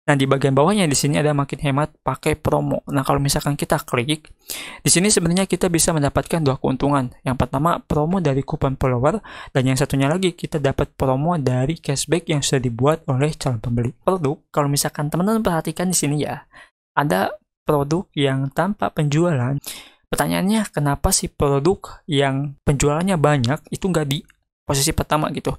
Nah, di bagian bawahnya di sini ada makin hemat pakai promo. Nah, kalau misalkan kita klik, di sini sebenarnya kita bisa mendapatkan dua keuntungan. Yang pertama, promo dari kupon follower, dan yang satunya lagi kita dapat promo dari cashback yang sudah dibuat oleh calon pembeli. Produk, kalau misalkan teman-teman perhatikan di sini ya, ada produk yang tanpa penjualan. Pertanyaannya, kenapa sih produk yang penjualannya banyak itu nggak di posisi pertama gitu?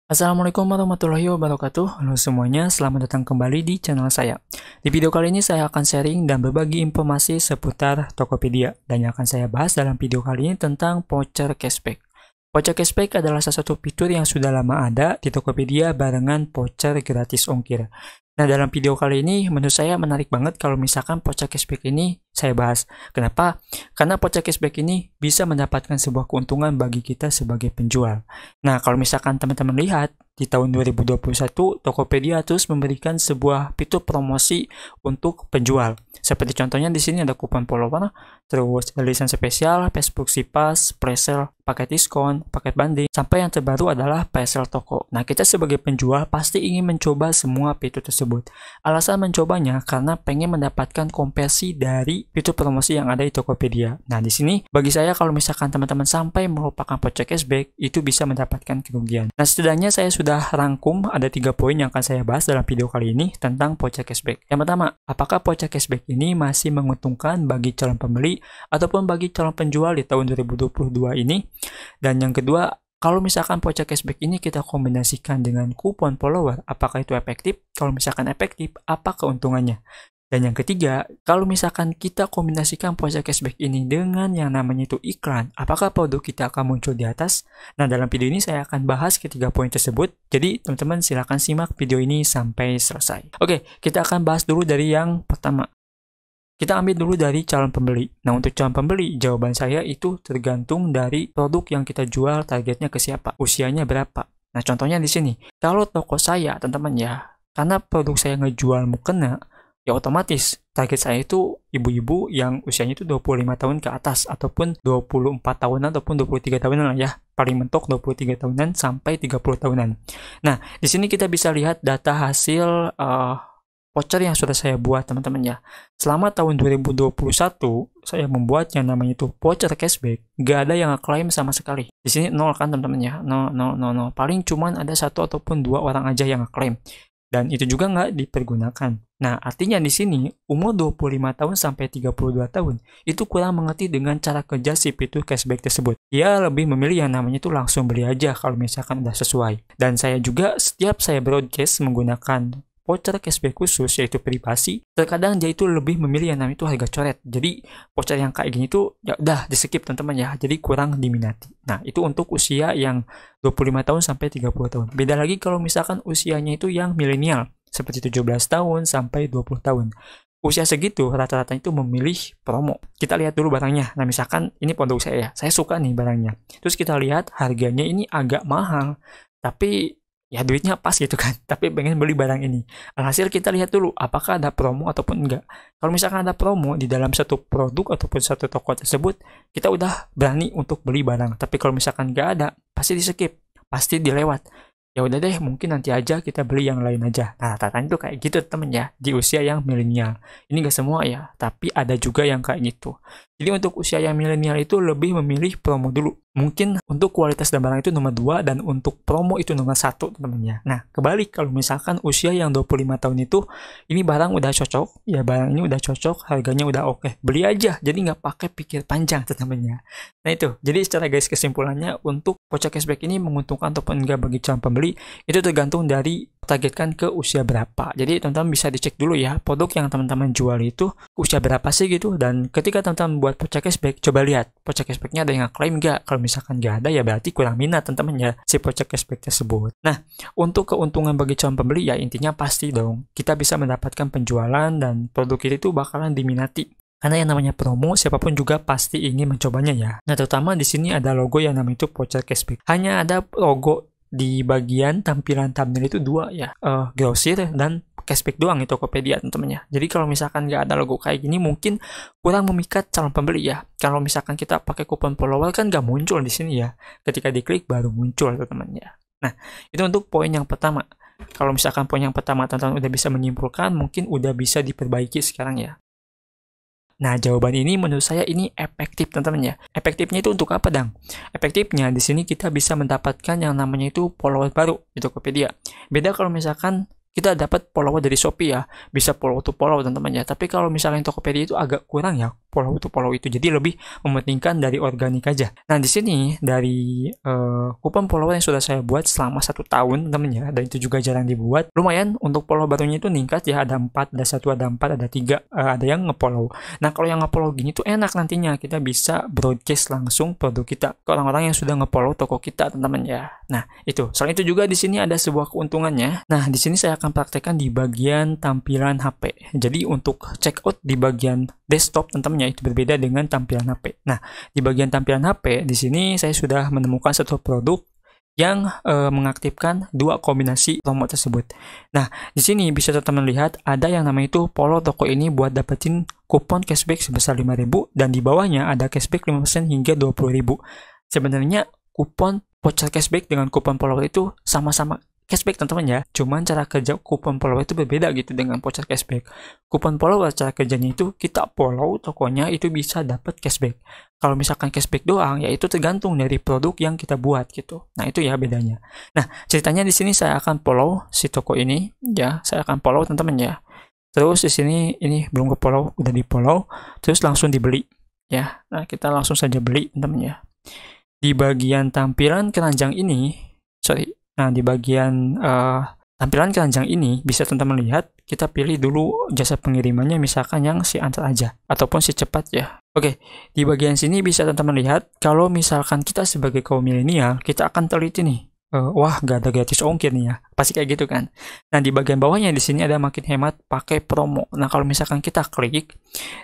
Assalamualaikum warahmatullahi wabarakatuh. Halo semuanya, selamat datang kembali di channel saya. Di video kali ini saya akan sharing dan berbagi informasi seputar Tokopedia. Dan yang akan saya bahas dalam video kali ini tentang voucher cashback. Voucher cashback adalah salah satu fitur yang sudah lama ada di Tokopedia barengan voucher gratis ongkir. Nah, dalam video kali ini menurut saya menarik banget kalau misalkan voucher cashback ini saya bahas. Kenapa? Karena voucher cashback ini bisa mendapatkan sebuah keuntungan bagi kita sebagai penjual. Nah, kalau misalkan teman-teman lihat, di tahun 2021, Tokopedia terus memberikan sebuah fitur promosi untuk penjual. Seperti contohnya di sini ada kupon follower, terus rilisan spesial, Facebook Sipas, pre-sale, paket diskon, paket banding, sampai yang terbaru adalah pre-sale toko. Nah, kita sebagai penjual pasti ingin mencoba semua fitur tersebut. Alasan mencobanya karena pengen mendapatkan konversi dari fitur promosi yang ada di Tokopedia. Nah, di sini bagi saya kalau misalkan teman-teman sampai melupakan voucher cashback, itu bisa mendapatkan kerugian. Nah, setidaknya saya sudah rangkum ada 3 poin yang akan saya bahas dalam video kali ini tentang voucher cashback. Yang pertama, apakah voucher cashback ini masih menguntungkan bagi calon pembeli ataupun bagi calon penjual di tahun 2022 ini? Dan yang kedua, kalau misalkan voucher cashback ini kita kombinasikan dengan kupon follower, apakah itu efektif? Kalau misalkan efektif, apa keuntungannya? Dan yang ketiga, kalau misalkan kita kombinasikan voucher cashback ini dengan yang namanya itu iklan, apakah produk kita akan muncul di atas? Nah, dalam video ini saya akan bahas ketiga poin tersebut. Jadi, teman-teman silahkan simak video ini sampai selesai. Oke, kita akan bahas dulu dari yang pertama. Kita ambil dulu dari calon pembeli. Nah, untuk calon pembeli, jawaban saya itu tergantung dari produk yang kita jual, targetnya ke siapa, usianya berapa. Nah, contohnya di sini. Kalau toko saya, teman-teman ya, karena produk saya ngejual mukena, ya otomatis target saya itu ibu-ibu yang usianya itu 25 tahun ke atas ataupun 24 tahunan ataupun 23 tahunan lah ya. Paling mentok 23 tahunan sampai 30 tahunan. Nah, di sini kita bisa lihat data hasil voucher yang sudah saya buat teman-teman ya. Selama tahun 2021 saya membuat yang namanya itu voucher cashback, gak ada yang ngeklaim sama sekali. Di sini 0 kan teman-teman ya. 0. Paling cuman ada 1 ataupun 2 orang aja yang ngeklaim. Dan itu juga nggak dipergunakan. Nah, artinya di sini umur 25 tahun sampai 32 tahun itu kurang mengerti dengan cara kerja si fitur cashback tersebut. Dia lebih memilih yang namanya itu langsung beli aja kalau misalkan udah sesuai. Dan saya juga setiap saya broadcast menggunakan voucher cashback khusus yaitu privasi, terkadang dia itu lebih memilih yang namanya itu harga coret. Jadi voucher yang kayak gini tuh ya udah di skip teman-teman ya. Jadi kurang diminati. Nah, itu untuk usia yang 25 tahun sampai 30 tahun. Beda lagi kalau misalkan usianya itu yang milenial seperti 17 tahun sampai 20 tahun. Usia segitu rata-rata itu memilih promo. Kita lihat dulu barangnya. Nah, misalkan ini produk saya ya. Saya suka nih barangnya. Terus kita lihat harganya ini agak mahal. Tapi ya duitnya pas gitu kan, tapi pengen beli barang ini. Alhasil kita lihat dulu apakah ada promo ataupun enggak. Kalau misalkan ada promo di dalam satu produk ataupun satu toko tersebut, kita udah berani untuk beli barang. Tapi kalau misalkan enggak ada, pasti di skip, pasti dilewat. Ya udah deh, mungkin nanti aja kita beli yang lain aja. Nah, rata-rata itu kayak gitu temen ya, di usia yang milenial. Ini gak semua ya, tapi ada juga yang kayak gitu. Jadi untuk usia yang milenial itu lebih memilih promo dulu. Mungkin untuk kualitas dan barang itu nomor 2 dan untuk promo itu nomor 1 teman-teman ya. Nah, kebalik kalau misalkan usia yang 25 tahun itu ini barang udah cocok, ya barang ini udah cocok, harganya udah oke. Beli aja, jadi nggak pakai pikir panjang teman-teman ya. Nah itu, jadi secara guys kesimpulannya untuk voucher cashback ini menguntungkan ataupun enggak bagi calon pembeli itu tergantung dari targetkan ke usia berapa. Jadi teman-teman bisa dicek dulu ya produk yang teman-teman jual itu usia berapa sih gitu. Dan ketika teman-teman buat voucher cashback, coba lihat voucher cashbacknya ada yang ngeklaim nggak. Kalau misalkan nggak ada ya berarti kurang minat teman-teman ya si voucher cashback tersebut. Nah, untuk keuntungan bagi calon pembeli ya intinya pasti dong kita bisa mendapatkan penjualan dan produk itu bakalan diminati. Karena yang namanya promo, siapapun juga pasti ingin mencobanya ya. Nah, terutama di sini ada logo yang namanya itu voucher cashback. Hanya ada logo di bagian tampilan thumbnail itu 2 ya, grosir dan cashback doang itu Tokopedia teman-teman ya. Jadi kalau misalkan nggak ada logo kayak gini mungkin kurang memikat calon pembeli ya. Kalau misalkan kita pakai kupon follower kan nggak muncul di sini ya. Ketika diklik baru muncul teman-teman ya. Nah, itu untuk poin yang pertama. Kalau misalkan poin yang pertama teman-teman udah bisa menyimpulkan, mungkin udah bisa diperbaiki sekarang ya. Nah, jawaban ini menurut saya ini efektif, teman-teman ya. Efektifnya itu untuk apa, Dang? Efektifnya di sini kita bisa mendapatkan yang namanya itu follower baru di Tokopedia. Beda kalau misalkan kita dapat follower dari Shopee ya, bisa follow to follow teman-teman ya. Tapi kalau misalnya Tokopedia itu agak kurang ya follow to follow itu, jadi lebih mementingkan dari organik aja. Nah di sini dari kupon follower yang sudah saya buat selama 1 tahun teman-teman ya, dan itu juga jarang dibuat, lumayan untuk follow barunya itu meningkat ya, ada 4, ada 1, ada 4, ada 3, ada yang nge-follow. Nah kalau yang nge-follow gini tuh enak, nantinya kita bisa broadcast langsung produk kita ke orang-orang yang sudah nge-follow toko kita teman-teman ya. Nah itu, selain itu juga di sini ada sebuah keuntungannya. Nah di sini saya akan praktekkan di bagian tampilan HP. Jadi untuk checkout di bagian desktop teman-teman ya, itu berbeda dengan tampilan HP. Nah, di bagian tampilan HP di sini saya sudah menemukan satu produk yang mengaktifkan 2 kombinasi promo tersebut. Nah, di sini bisa teman-teman lihat ada yang namanya itu follow toko ini buat dapetin kupon cashback sebesar 5.000, dan di bawahnya ada cashback 5% hingga 20.000. Sebenarnya kupon voucher cashback dengan kupon follower itu sama-sama cashback teman-teman ya, cuman cara kerja kupon follower itu berbeda gitu dengan voucher cashback. Kupon follower cara kerjanya itu kita follow tokonya itu bisa dapat cashback. Kalau misalkan cashback doang ya itu tergantung dari produk yang kita buat gitu. Nah itu ya bedanya. Nah ceritanya di sini saya akan follow si toko ini ya, saya akan follow teman-teman ya. Terus di sini ini belum ke follow, udah di follow, terus langsung dibeli ya. Nah kita langsung saja beli teman-teman ya. Di bagian tampilan keranjang ini, nah, di bagian tampilan keranjang ini bisa teman-teman lihat, kita pilih dulu jasa pengirimannya misalkan yang si antar aja ataupun si cepat ya. Oke, di bagian sini bisa teman-teman lihat kalau misalkan kita sebagai kaum milenial, kita akan teliti nih. Wah, gak ada gratis ongkir nih ya. Pasti kayak gitu kan. Nah, di bagian bawahnya di sini ada makin hemat pakai promo. Nah, kalau misalkan kita klik,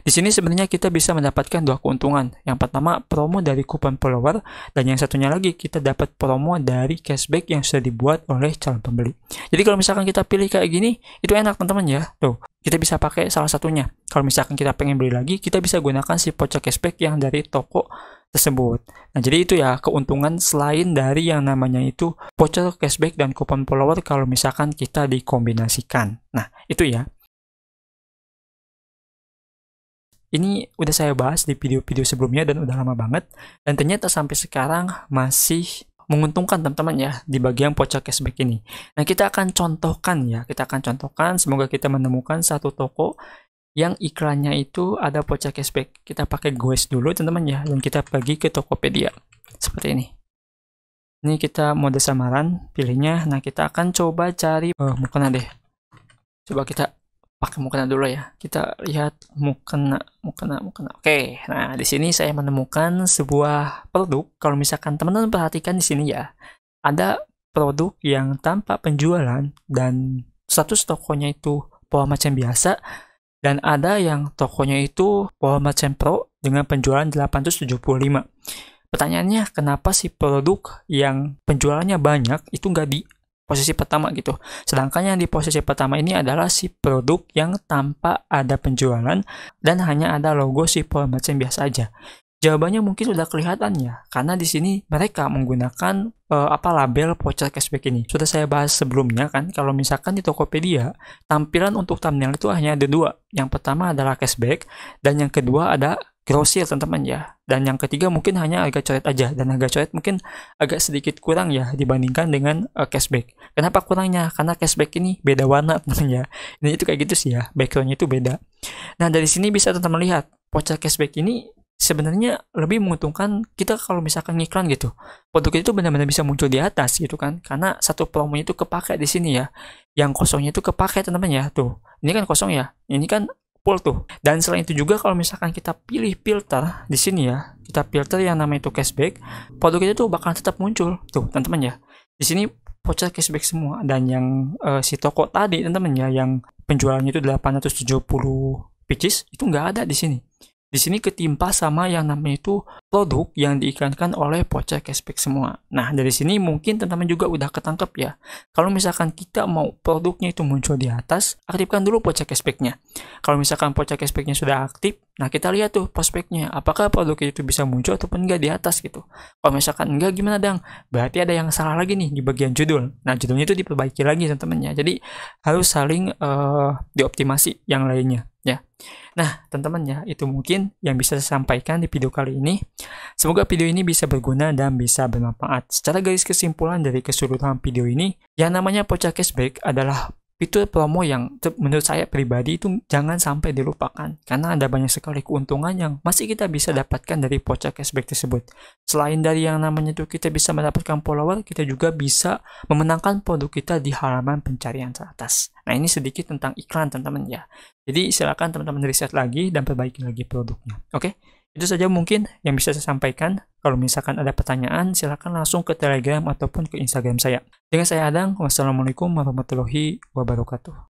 di sini sebenarnya kita bisa mendapatkan 2 keuntungan. Yang pertama, promo dari kupon follower, dan yang satunya lagi kita dapat promo dari cashback yang sudah dibuat oleh calon pembeli. Jadi kalau misalkan kita pilih kayak gini, itu enak teman-teman ya. Tuh, kita bisa pakai salah satunya. Kalau misalkan kita pengen beli lagi, kita bisa gunakan si voucher cashback yang dari toko tersebut. Nah, jadi itu ya keuntungan selain dari yang namanya itu voucher cashback dan kupon follower kalau misalkan kita dikombinasikan. Nah, itu ya. Ini udah saya bahas di video-video sebelumnya dan udah lama banget, dan ternyata sampai sekarang masih menguntungkan teman-teman ya di bagian voucher cashback ini. Nah, kita akan contohkan ya, semoga kita menemukan satu toko yang iklannya itu ada voucher cashback. Kita pakai Goes dulu teman-teman ya, dan kita pergi ke Tokopedia seperti ini. Ini kita mode samaran, pilihnya. Nah kita akan coba cari mukena deh. Coba kita pakai mukena dulu ya. Kita lihat mukena. Oke, nah di sini saya menemukan sebuah produk. Kalau misalkan teman-teman perhatikan di sini ya, ada produk yang tanpa penjualan dan status tokonya itu pola macam biasa, dan ada yang tokonya itu pola macam pro dengan penjualan 875. Pertanyaannya, kenapa sih produk yang penjualannya banyak itu nggak di posisi pertama gitu? Sedangkan yang di posisi pertama ini adalah si produk yang tanpa ada penjualan dan hanya ada logo si pola macam biasa aja. Jawabannya mungkin sudah kelihatan ya, karena di sini mereka menggunakan label voucher cashback ini. Sudah saya bahas sebelumnya kan, kalau misalkan di Tokopedia, tampilan untuk thumbnail itu hanya ada 2. Yang pertama adalah cashback, dan yang kedua ada grosir teman-teman ya. Dan yang ketiga mungkin hanya agak coret aja, dan agak coret mungkin agak sedikit kurang ya dibandingkan dengan cashback. Kenapa kurangnya? Karena cashback ini beda warna teman-teman ya. Ini itu kayak gitu sih ya, backgroundnya itu beda. Nah dari sini bisa teman-teman lihat, voucher cashback ini sebenarnya lebih menguntungkan kita kalau misalkan ngiklan gitu. Produk itu benar-benar bisa muncul di atas gitu kan. Karena satu promonya itu kepakai di sini ya. Yang kosongnya itu kepakai teman-teman ya. Tuh, ini kan kosong ya. Ini kan full tuh. Dan selain itu juga kalau misalkan kita pilih filter di sini ya, kita filter yang namanya itu cashback, produk itu tuh bakal tetap muncul. Tuh, teman-teman ya. Di sini voucher cashback semua, dan yang si toko tadi teman-teman ya yang penjualannya itu 870 pieces itu nggak ada di sini. di sini ketimpa sama yang namanya itu produk yang diiklankan oleh voucher cashback semua. Nah, dari sini mungkin teman-teman juga udah ketangkep ya. Kalau misalkan kita mau produknya itu muncul di atas, aktifkan dulu voucher cashback-nya. Kalau misalkan voucher cashback-nya sudah aktif, nah kita lihat tuh prospeknya, apakah produknya itu bisa muncul ataupun enggak di atas gitu. Kalau misalkan enggak, gimana dong? Berarti ada yang salah lagi nih di bagian judul. Nah, judulnya itu diperbaiki lagi teman-teman ya. Jadi harus saling dioptimasi yang lainnya ya. Nah, teman-teman ya, itu mungkin yang bisa saya sampaikan di video kali ini. Semoga video ini bisa berguna dan bisa bermanfaat. Secara garis kesimpulan dari keseluruhan video ini, yang namanya voucher cashback adalah fitur promo yang menurut saya pribadi itu jangan sampai dilupakan. Karena ada banyak sekali keuntungan yang masih kita bisa dapatkan dari voucher cashback tersebut. Selain dari yang namanya itu kita bisa mendapatkan follower, kita juga bisa memenangkan produk kita di halaman pencarian teratas. Nah, ini sedikit tentang iklan teman-teman ya. Jadi silakan teman-teman riset lagi dan perbaiki lagi produknya. Oke? Itu saja mungkin yang bisa saya sampaikan. Kalau misalkan ada pertanyaan, silakan langsung ke Telegram ataupun ke Instagram saya. Dengan saya Adang, wassalamualaikum warahmatullahi wabarakatuh.